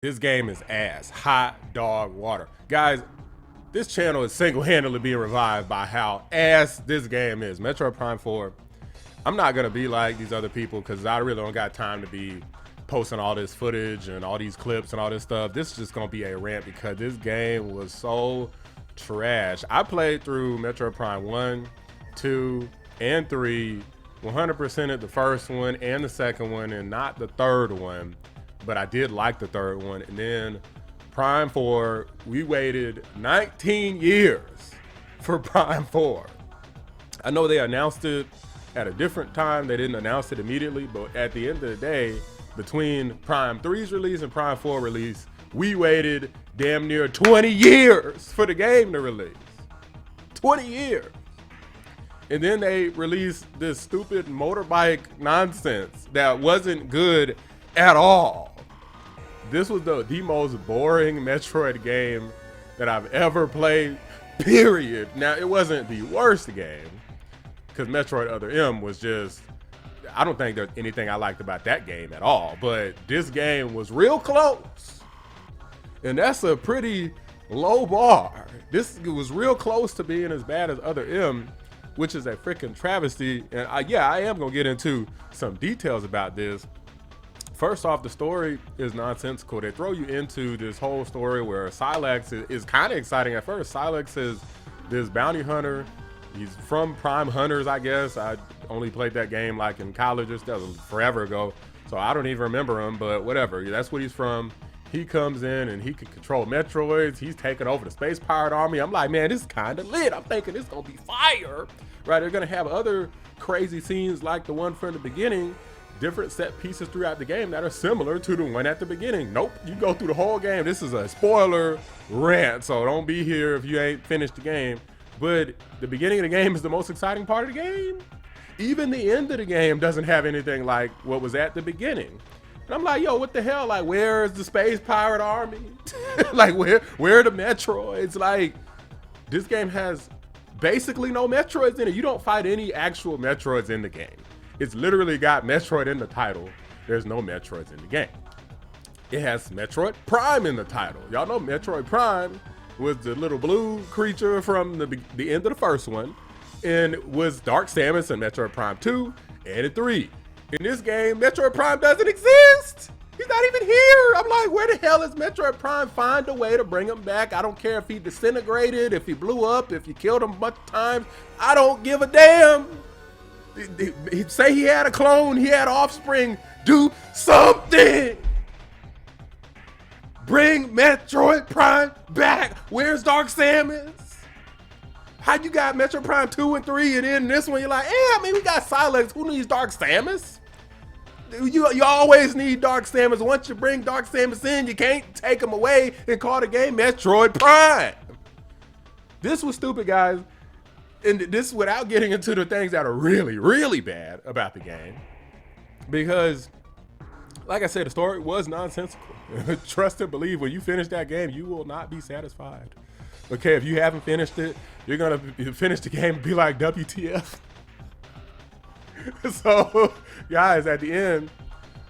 This game is ass. Hot dog water. Guys, this channel is single-handedly being revived by how ass this game is. Metroid Prime 4. I'm not going to be like these other people because I really don't got time to be posting all this footage and all these clips and all this stuff. This is just going to be a rant because this game was so trash. I played through Metroid Prime 1, 2, and 3, 100% at the first one and the second one and not the third one. But I did like the third one. And then Prime 4, we waited 19 years for Prime 4. I know they announced it at a different time. They didn't announce it immediately, but at the end of the day, between Prime 3's release and Prime 4 release, we waited damn near 20 years for the game to release. 20 years. And then they released this stupid motorbike nonsense that wasn't good at all. This was the most boring Metroid game that I've ever played, period. Now, it wasn't the worst game, because Metroid Other M was just, I don't think there's anything I liked about that game at all, but this game was real close. And that's a pretty low bar. This was real close to being as bad as Other M, which is a freaking travesty. And I am gonna get into some details about this. First off, the story is nonsensical. They throw you into this whole story where Silex is kind of exciting at first. Silex is this bounty hunter. He's from Prime Hunters, I guess. I only played that game like in college. That was forever ago, so I don't even remember him, but whatever. That's what he's from. He comes in and he can control Metroids. He's taking over the space pirate army. I'm like, man, this is kind of lit. I'm thinking this is gonna be fire, right? They're gonna have other crazy scenes like the one from the beginning, different set pieces throughout the game that are similar to the one at the beginning. Nope, you go through the whole game. This is a spoiler rant, so don't be here if you ain't finished the game. But the beginning of the game is the most exciting part of the game. Even the end of the game doesn't have anything like what was at the beginning. And I'm like, yo, what the hell? Like, where is the space pirate army? Like, where are the Metroids? Like, this game has basically no Metroids in it. You don't fight any actual Metroids in the game. It's literally got Metroid in the title. There's no Metroids in the game. It has Metroid Prime in the title. Y'all know Metroid Prime was the little blue creature from the end of the first one, and was Dark Samus in Metroid Prime 2 and in 3. In this game, Metroid Prime doesn't exist. He's not even here. I'm like, where the hell is Metroid Prime? Find a way to bring him back. I don't care if he disintegrated, if he blew up, if you killed him a bunch of times. I don't give a damn. He'd say he had a clone, he had offspring. Do something. Bring Metroid Prime back. Where's Dark Samus? How you got Metroid Prime 2 and 3, and then this one you're like, we got Silex. Who needs Dark Samus? You always need Dark Samus. Once you bring Dark Samus in, you can't take him away and call the game Metroid Prime. This was stupid, guys. And this is without getting into the things that are really, really bad about the game. Because, like I said, the story was nonsensical. Trust and believe, when you finish that game, you will not be satisfied. Okay, if you haven't finished it, you're gonna finish the game and be like, WTF? So, guys, at the end,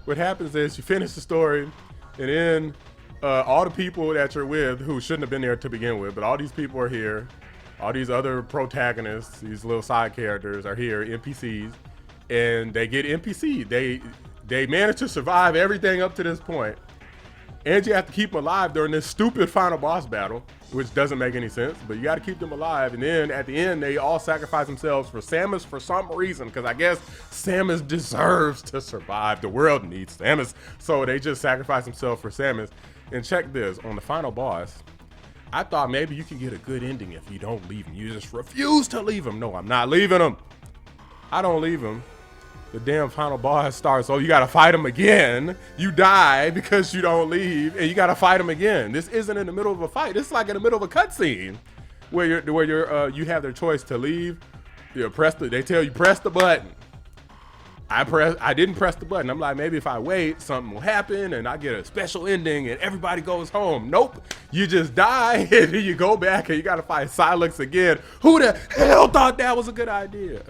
what happens is you finish the story, and then all the people that you're with, who shouldn't have been there to begin with, but all these people are here. All these other protagonists, these little side characters are here, NPCs, and they get NPC'd. They manage to survive everything up to this point, and you have to keep them alive during this stupid final boss battle, which doesn't make any sense, but you got to keep them alive. And then at the end, they all sacrifice themselves for Samus for some reason, because I guess Samus deserves to survive. The world needs Samus, so they just sacrifice themselves for Samus. And check this, on the final boss, I thought maybe you could get a good ending if you don't leave him. You just refuse to leave him. No, I'm not leaving him. I don't leave him. The damn final boss starts, you gotta fight him again. You die because you don't leave, and you gotta fight him again. This isn't in the middle of a fight. This is like in the middle of a cutscene where you have their choice to leave. They tell you press the button. I didn't press the button. I'm like, maybe if I wait, something will happen and I get a special ending and everybody goes home. Nope. You just die and then you go back and you gotta fight Silex again. Who the hell thought that was a good idea?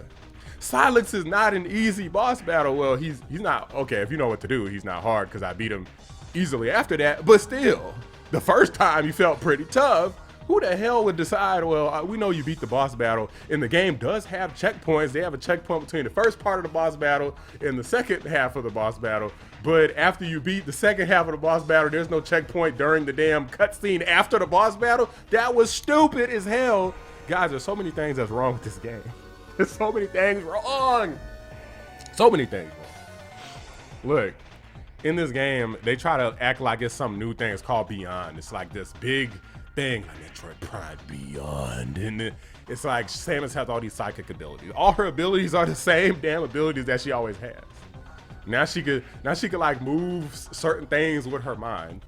Silex is not an easy boss battle. Well, he's not, okay, if you know what to do, he's not hard because I beat him easily after that, but still, the first time you felt pretty tough. Who the hell would decide, well, we know you beat the boss battle, and the game does have checkpoints. They have a checkpoint between the first part of the boss battle and the second half of the boss battle, but after you beat the second half of the boss battle, there's no checkpoint during the damn cutscene after the boss battle. That was stupid as hell. Guys, there's so many things that's wrong with this game. There's so many things wrong. So many things wrong. Look, in this game, they try to act like it's some new thing. It's called Beyond. It's like this big thing, like Metroid Prime Beyond, and it's like Samus has all these psychic abilities. All her abilities are the same damn abilities that she always has. Now she could like move certain things with her mind,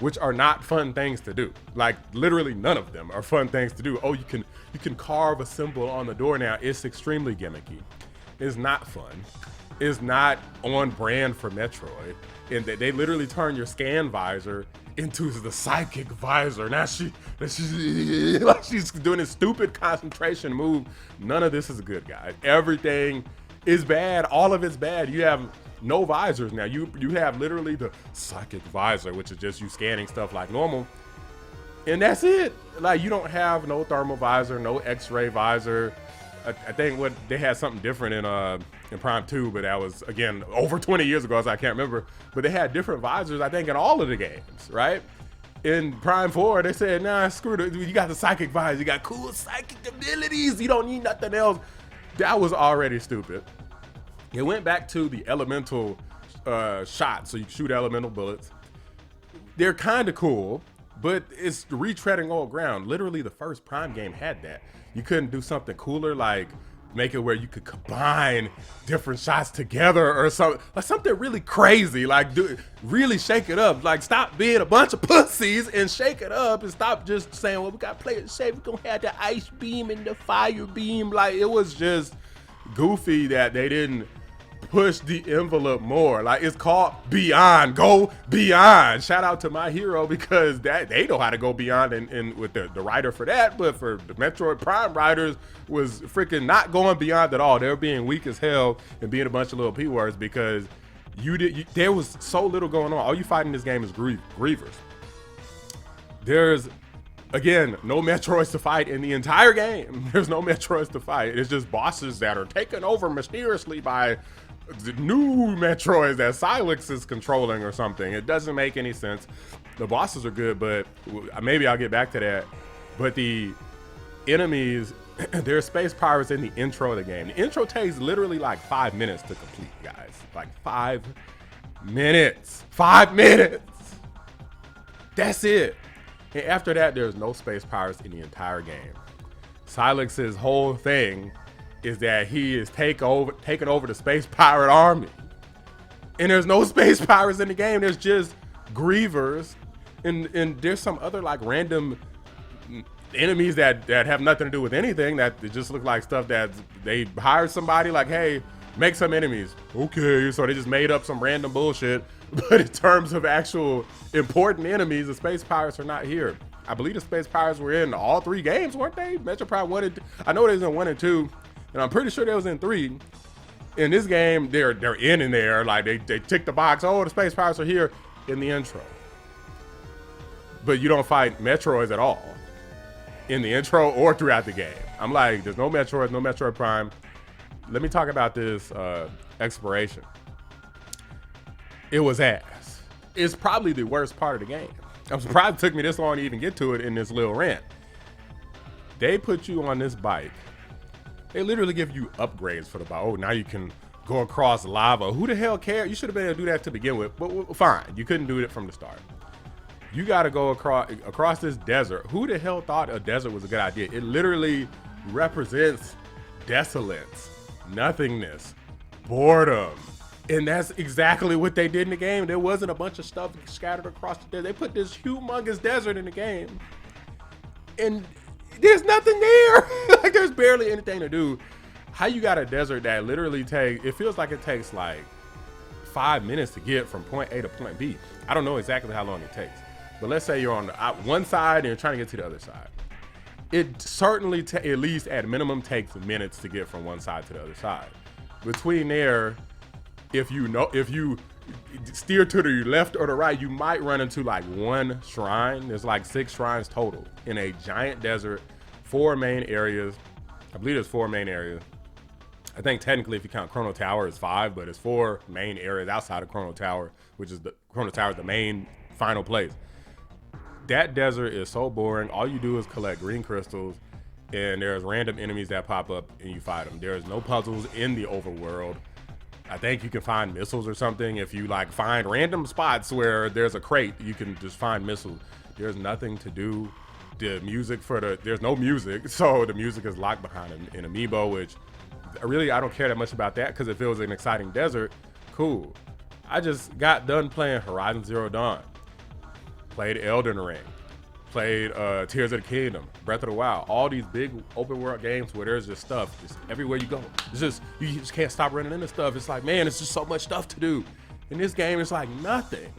which are not fun things to do. Like literally none of them are fun things to do. Oh, you can carve a symbol on the door now. It's extremely gimmicky. It's not fun. It's not on brand for Metroid. And they literally turn your scan visor into the psychic visor. Now she's doing this stupid concentration move. None of this is good, guys. Everything is bad. All of it's bad. You have no visors now. You have literally the psychic visor, which is just you scanning stuff like normal, and that's it. Like you don't have no thermal visor, no X-ray visor. I think what they had something different in Prime 2, but that was again over 20 years ago, so I can't remember. But they had different visors, I think, in all of the games, right? In Prime 4, they said, nah, screw it. You got the psychic visor, you got cool psychic abilities, you don't need nothing else. That was already stupid. It went back to the elemental shots, so you shoot elemental bullets. They're kind of cool, but it's retreading old ground. Literally, the first Prime game had that. You couldn't do something cooler, like make it where you could combine different shots together or something, like something really crazy, like really shake it up. Like stop being a bunch of pussies and shake it up, and stop just saying, well, we got to play it safe. We're gonna have the ice beam and the fire beam. Like it was just goofy that they didn't push the envelope more. Like it's called Beyond. Go Beyond. Shout out to My Hero, because that they know how to go beyond, and with the writer for that. But for the Metroid Prime writers was freaking not going beyond at all. They were being weak as hell and being a bunch of little P words, because there was so little going on. All you fight in this game is grievers. There's again no Metroids to fight in the entire game. There's no Metroids to fight. It's just bosses that are taken over mysteriously by the new Metroids that Silex is controlling or something. It doesn't make any sense. The bosses are good, but maybe I'll get back to that. But the enemies, there's space pirates in the intro of the game. The intro takes literally like 5 minutes to complete, guys. Like 5 minutes. 5 minutes. That's it. And after that, there's no space pirates in the entire game. Silex's whole thing is that he is taking over the space pirate army. And there's no space pirates in the game. There's just grievers. And there's some other like random enemies that have nothing to do with anything, that just look like stuff that they hired somebody like, hey, make some enemies. Okay, so they just made up some random bullshit. But in terms of actual important enemies, the space pirates are not here. I believe the space pirates were in all 3 games, weren't they? Metroid Prime 1 and 2. I know they was in 1 and 2. And I'm pretty sure they was in 3. In this game, they're in there. Like they tick the box. Oh, the space pirates are here in the intro. But you don't fight Metroids at all in the intro or throughout the game. I'm like, there's no Metroids, no Metroid Prime. Let me talk about this exploration. It was ass. It's probably the worst part of the game. I'm surprised it took me this long to even get to it in this little rant. They put you on this bike. They literally give you upgrades for the bike. Oh, now you can go across lava. Who the hell cares? You should have been able to do that to begin with, but fine. You couldn't do it from the start. You got to go across this desert. Who the hell thought a desert was a good idea? It literally represents desolence, nothingness, boredom. And that's exactly what they did in the game. There wasn't a bunch of stuff scattered across the desert. They put this humongous desert in the game, and there's nothing there. Like there's barely anything to do. How you got a desert that literally it feels like it takes like 5 minutes to get from point A to point B. I don't know exactly how long it takes, but let's say you're on one side and you're trying to get to the other side. It certainly, at least at minimum, takes minutes to get from one side to the other side. Between there, if you steer to the left or the right, you might run into like one shrine. There's like 6 shrines total in a giant desert, 4 main areas. I believe there's 4 main areas. I think technically if you count Chrono Tower it's 5, but it's 4 main areas outside of Chrono Tower, which is the Chrono Tower, the main final place. That desert is so boring. All you do is collect green crystals, and there's random enemies that pop up and you fight them. There's no puzzles in the overworld. I think you can find missiles or something if you like find random spots where there's a crate, you can just find missiles. There's nothing to do. The music there's no music, so the music is locked behind an amiibo, which really I don't care that much about that, because if it was an exciting desert, cool. I just got done playing Horizon Zero Dawn, played Elden Ring, played Tears of the Kingdom, Breath of the Wild, all these big open world games where there's just stuff just everywhere you go. It's just, you just can't stop running into stuff. It's like, man, it's just so much stuff to do. In this game, it's like nothing.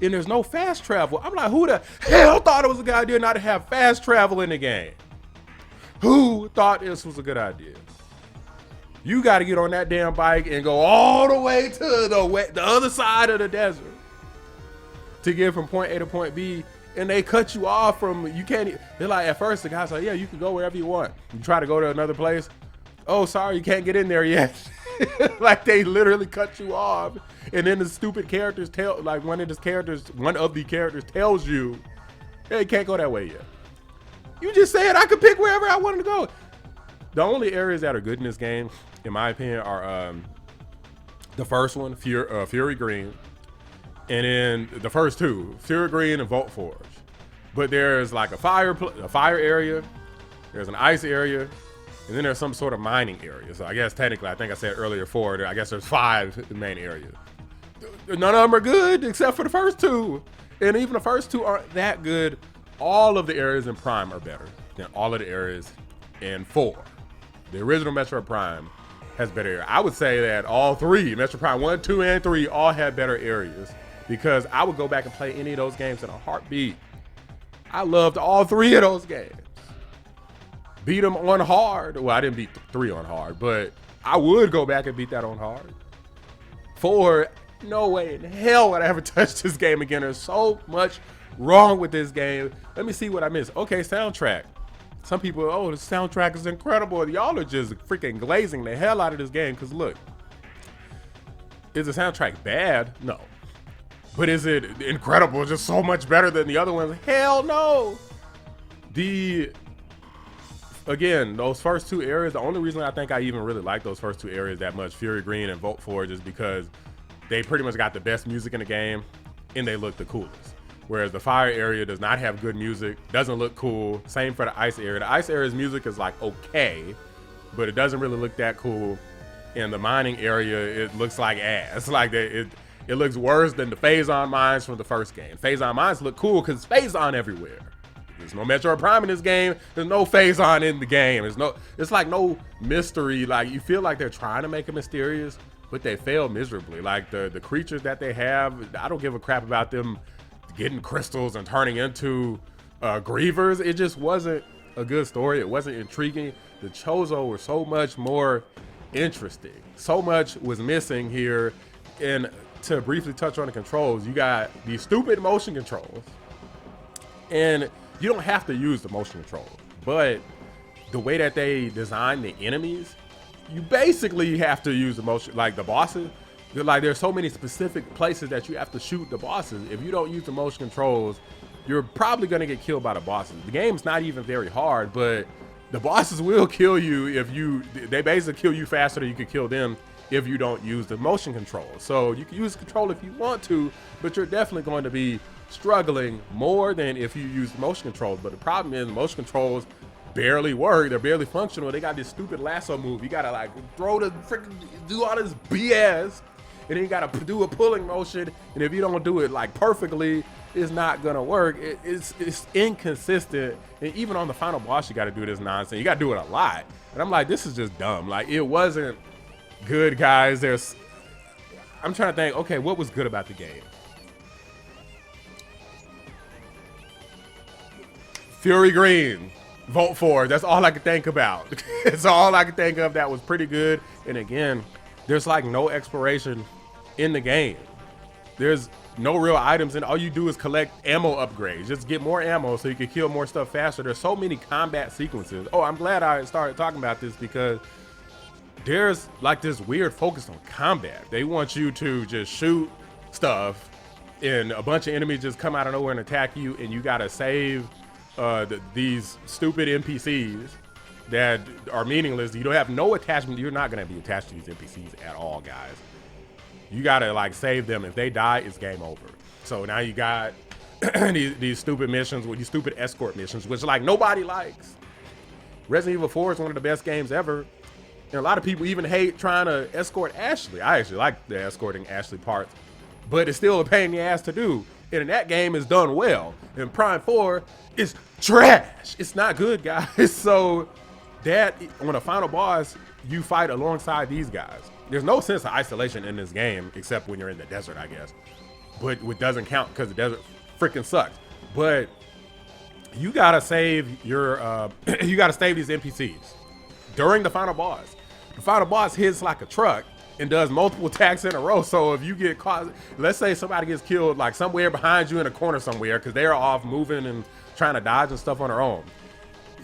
And there's no fast travel. I'm like, who the hell thought it was a good idea not to have fast travel in the game? Who thought this was a good idea? You got to get on that damn bike and go all the way to the other side of the desert to get from point A to point B. And they cut you off from, you can't, they're like, at first the guy's like, yeah, you can go wherever you want. You try to go to another place. Oh, sorry, you can't get in there yet. Like they literally cut you off. And then the stupid characters one of the characters tells you, hey, you can't go that way yet. You just said I could pick wherever I wanted to go. The only areas that are good in this game, in my opinion, are the first one, Fury Green, and then the first 2, Fury Green and Vault Forge. But there's like a fire area, there's an ice area, and then there's some sort of mining area. So I guess technically, I think I said earlier 4, I guess there's 5 main areas. None of them are good except for the first 2. And even the first 2 aren't that good. All of the areas in Prime are better than all of the areas in 4. The original Metroid Prime has better areas. I would say that all 3, Metroid Prime 1, 2, and 3, all had better areas, because I would go back and play any of those games in a heartbeat. I loved all 3 of those games. Beat them on hard. Well, I didn't beat 3 on hard, but I would go back and beat that on hard. 4, no way in hell would I ever touch this game again. There's so much wrong with this game. Let me see what I missed. Okay, soundtrack. Some people, oh, the soundtrack is incredible. Y'all are just freaking glazing the hell out of this game, because look, is the soundtrack bad? No. But is it incredible? Just so much better than the other ones? Hell no. Again, those first 2 areas, the only reason I think I even really like those first 2 areas that much, Fury Green and Vault Forge, is because they pretty much got the best music in the game and they look the coolest. Whereas the fire area does not have good music, doesn't look cool. Same for the ice area. The ice area's music is like okay, but it doesn't really look that cool. In the mining area, it looks like ass. Like it looks worse than the Phazon mines from the first game. Phazon mines look cool because it's Phazon everywhere. There's no Metroid Prime in this game. There's no Phazon in the game. It's like no mystery. Like you feel like they're trying to make it mysterious, but they fail miserably. Like the creatures that they have, I don't give a crap about them getting crystals and turning into grievers. It just wasn't a good story. It wasn't intriguing. The Chozo were so much more interesting. So much was missing here. And to briefly touch on the controls, you got these stupid motion controls, and you don't have to use the motion controls, but the way that they design the enemies, you basically have to use the motion, like the bosses. Like there's so many specific places that you have to shoot the bosses. If you don't use the motion controls, you're probably gonna get killed by the bosses. The game's not even very hard, but the bosses will kill you they basically kill you faster than you could kill them if you don't use the motion control. So you can use the control if you want to, but you're definitely going to be struggling more than if you use the motion controls. But the problem is the motion controls barely work. They're barely functional. They got this stupid lasso move. You gotta like throw the freaking, do all this BS, and then you gotta do a pulling motion. And if you don't do it like perfectly, it's not gonna work. It's inconsistent. And even on the final boss, you gotta do this nonsense. You gotta do it a lot. And I'm like, this is just dumb. Like it wasn't good, guys. I'm trying to think, okay, what was good about the game? Fury Green, Vault Forge, that's all I could think about. It's all I could think of that was pretty good. And again, there's like no exploration in the game. There's no real items, and all you do is collect ammo upgrades. Just get more ammo so you can kill more stuff faster. There's so many combat sequences. Oh, I'm glad I started talking about this because there's like this weird focus on combat. They want you to just shoot stuff and a bunch of enemies just come out of nowhere and attack you, and you gotta save these stupid NPCs that are meaningless. You don't have no attachment. You're not gonna be attached to these NPCs at all, guys. You gotta like save them. If they die, it's game over. So now you got these stupid missions, with these stupid escort missions, which like nobody likes. Resident Evil 4 is one of the best games ever. And a lot of people even hate trying to escort Ashley. I actually like the escorting Ashley part, but it's still a pain in the ass to do. And in that game is done well. And Prime 4 is trash. It's not good, guys. So that on the final boss, you fight alongside these guys. There's no sense of isolation in this game, except when you're in the desert, I guess. But it doesn't count because the desert freaking sucks. But you gotta save your, you gotta save these NPCs during the final boss. The final boss hits like a truck and does multiple attacks in a row. So if you get caught, let's say somebody gets killed like somewhere behind you in a corner somewhere because they're off moving and trying to dodge and stuff on their own.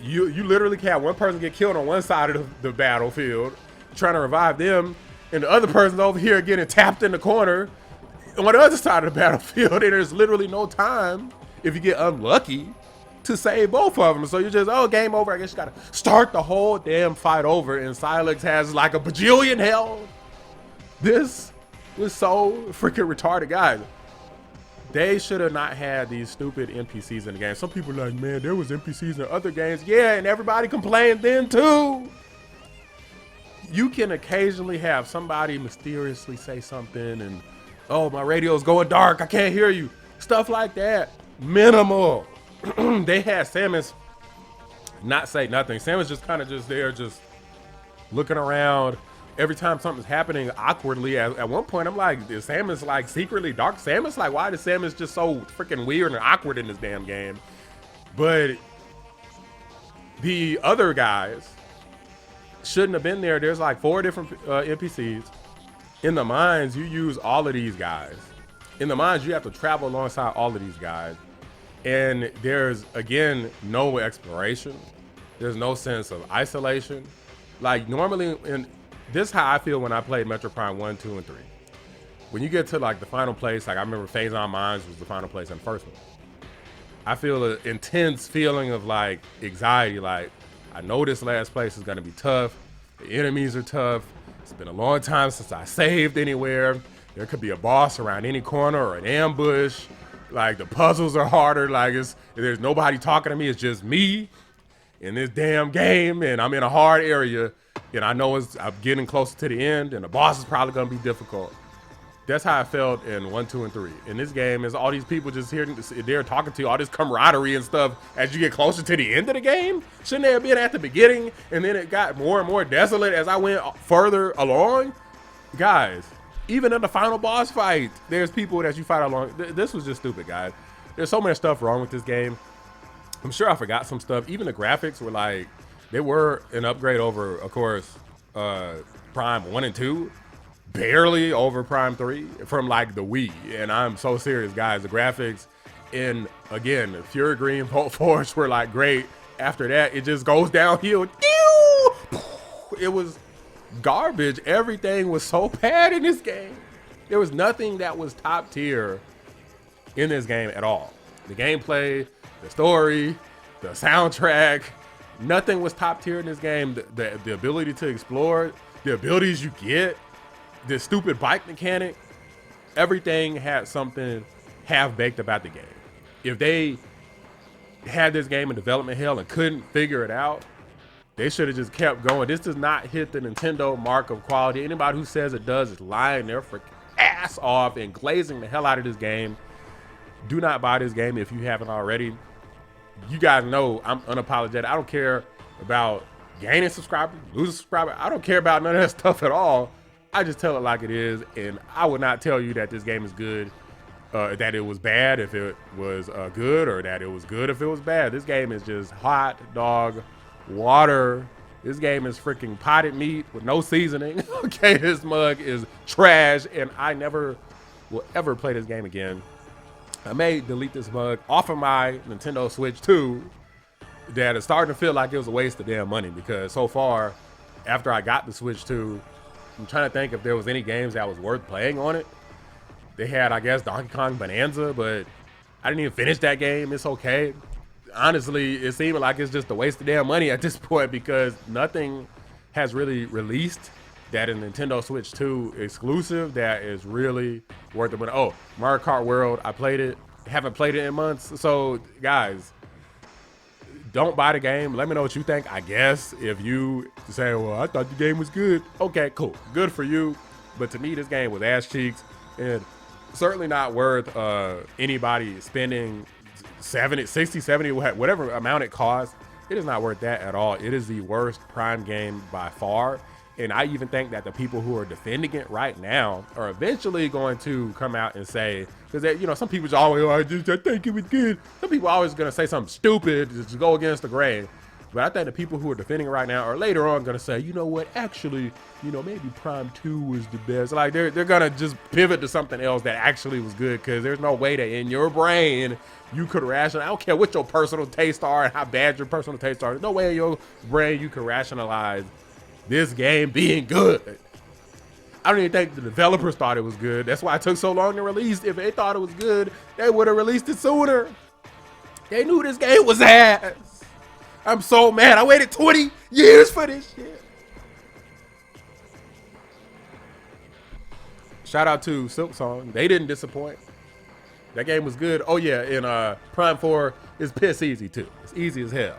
You literally can have one person get killed on one side of the battlefield, trying to revive them, and the other person's over here getting tapped in the corner on the other side of the battlefield, and there's literally no time, if you get unlucky, to save both of them. So you're just, oh, game over. I guess you gotta start the whole damn fight over, and Silex has like a bajillion health. This was so freaking retarded, guys. They should have not had these stupid NPCs in the game. Some people are like, man, there was NPCs in other games. Yeah, and everybody complained then too. You can occasionally have somebody mysteriously say something and, oh, my radio's going dark, I can't hear you. Stuff like that, minimal. They had Samus not say nothing. Samus just kind of just there, just looking around. Every time something's happening awkwardly, at one point I'm like, is Samus like secretly Dark Samus? Like, why is Samus just so freaking weird and awkward in this damn game? But the other guys shouldn't have been there. There's like 4 different NPCs. In the mines, you use all of these guys. In the mines, you have to travel alongside all of these guys. And there's, again, no exploration. There's no sense of isolation. Like, normally, and this is how I feel when I played Metroid Prime 1, 2, and 3. When you get to, like, the final place, like, I remember Phazon Mines was the final place in the first one. I feel an intense feeling of, like, anxiety. Like, I know this last place is going to be tough. The enemies are tough. It's been a long time since I saved anywhere. There could be a boss around any corner or an ambush. Like, the puzzles are harder. Like, there's nobody talking to me. It's just me in this damn game, and I'm in a hard area, and I know I'm getting closer to the end, and the boss is probably going to be difficult. That's how I felt in 1, 2, and 3. In this game, is all these people just here, they're talking to you, all this camaraderie and stuff as you get closer to the end of the game. Shouldn't they have been at the beginning, and then it got more and more desolate as I went further along? Guys, even in the final boss fight, there's people that you fight along. This was just stupid, guys. There's so much stuff wrong with this game. I'm sure I forgot some stuff. Even the graphics were like, they were an upgrade over, of course, Prime 1 and 2. Barely over Prime 3 from like the Wii. And I'm so serious, guys. The graphics in, again, Fury Green, Volt Force were like great. After that, it just goes downhill. It was garbage. Everything was so bad in this game. There was nothing that was top tier in this game at all. The gameplay, the story, the soundtrack, nothing was top tier in this game. The ability to explore, the abilities you get, the stupid bike mechanic, everything had something half-baked about the game. If they had this game in development hell and couldn't figure it out, they should have just kept going. This does not hit the Nintendo mark of quality. Anybody who says it does is lying their freaking ass off and glazing the hell out of this game. Do not buy this game if you haven't already. You guys know I'm unapologetic. I don't care about gaining subscribers, losing subscribers. I don't care about none of that stuff at all. I just tell it like it is, and I would not tell you that this game is good, that it was bad if it was good, or that it was good if it was bad. This game is just hot dog water. This game is freaking potted meat with no seasoning. Okay, this mug is trash, and I never will ever play this game again. I may delete this bug off of my Nintendo Switch 2 that is starting to feel like it was a waste of damn money, because so far, after I got the Switch 2, I'm trying to think if there was any games that was worth playing on it. They had, I guess, Donkey Kong Bonanza, but I didn't even finish that game. It's okay. Honestly, it seemed like it's just a waste of damn money at this point, because nothing has really released that is Nintendo Switch 2 exclusive that is really worth it. But oh, Mario Kart World, I played it. Haven't played it in months. So guys, don't buy the game. Let me know what you think. I guess if you say, well, I thought the game was good. Okay, cool. Good for you. But to me, this game was ass cheeks, and certainly not worth anybody spending 70, 60, 70, whatever amount it costs. It is not worth that at all. It is the worst Prime game by far. And I even think that the people who are defending it right now are eventually going to come out and say, because you know, some people just always, oh, I think it was good. Some people are always going to say something stupid to go against the grain. But I think the people who are defending it right now are later on going to say, you know what, actually, you know, maybe Prime 2 was the best. Like they're going to just pivot to something else that actually was good, because there's no way that in your brain you could rationalize. I don't care what your personal tastes are and how bad your personal tastes are. There's no way in your brain you can rationalize this game being good. I don't even think the developers thought it was good. That's why it took so long to release. If they thought it was good, they would have released it sooner. They knew this game was ass. I'm so mad. I waited 20 years for this shit. Shout out to Silk Song. They didn't disappoint. That game was good. Oh yeah, and Prime 4 is piss easy too. It's easy as hell.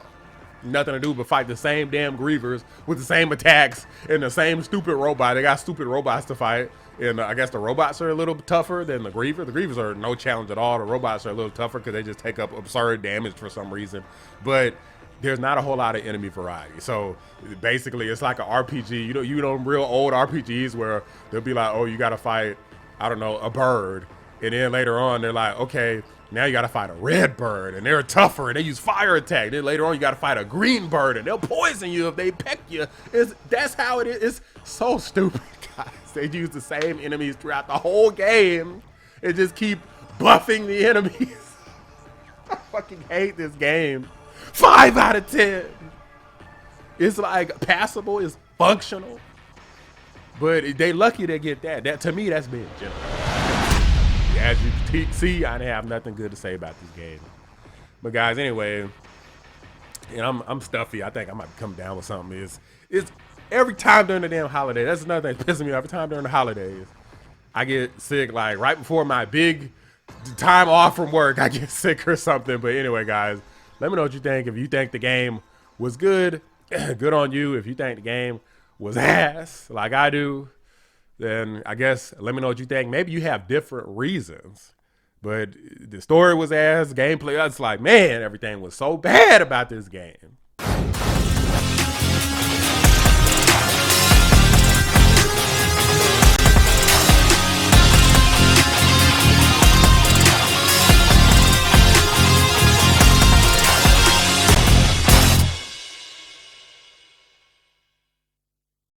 Nothing to do but fight the same damn grievers with the same attacks and the same stupid robot. They got stupid robots to fight. And I guess the robots are a little tougher than the griever. The grievers are no challenge at all. The robots are a little tougher because they just take up absurd damage for some reason. But there's not a whole lot of enemy variety. So basically it's like an RPG. You know real old RPGs where they'll be like, oh, you got to fight, I don't know, a bird. And then later on they're like, okay, now you got to fight a red bird, and they're tougher, and they use fire attack. Then later on, you got to fight a green bird, and they'll poison you if they peck you. That's how it is. It's so stupid, guys. They use the same enemies throughout the whole game and just keep buffing the enemies. I fucking hate this game. 5 out of 10. It's like passable. It's functional. But they lucky they get that. That to me, that's being generous. As you see, I didn't have nothing good to say about this game. But guys, anyway, and I'm stuffy. I think I might come down with something. It's every time during the damn holiday. That's another thing pissing me off. Every time during the holidays, I get sick. Like right before my big time off from work, I get sick or something. But anyway, guys, let me know what you think. If you think the game was good, good on you. If you think the game was ass, like I do, then I guess let me know what you think. Maybe you have different reasons, but the story was ass, gameplay, it's like, man, everything was so bad about this game.